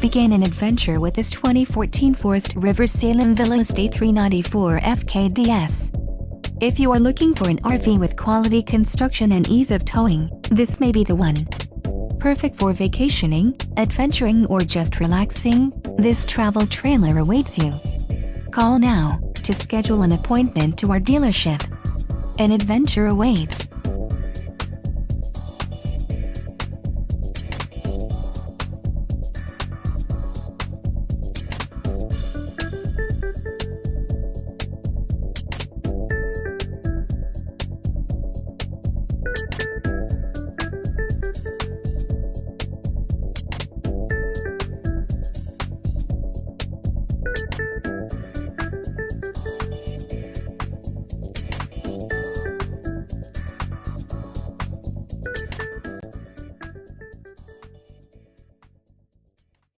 Begin an adventure with this 2014 Forest River Salem Villa Estate 394 FKDS. If you are looking for an RV with quality construction and ease of towing, this may be the one. Perfect for vacationing, adventuring, or just relaxing, this travel trailer awaits you. Call now to schedule an appointment to our dealership. An adventure awaits.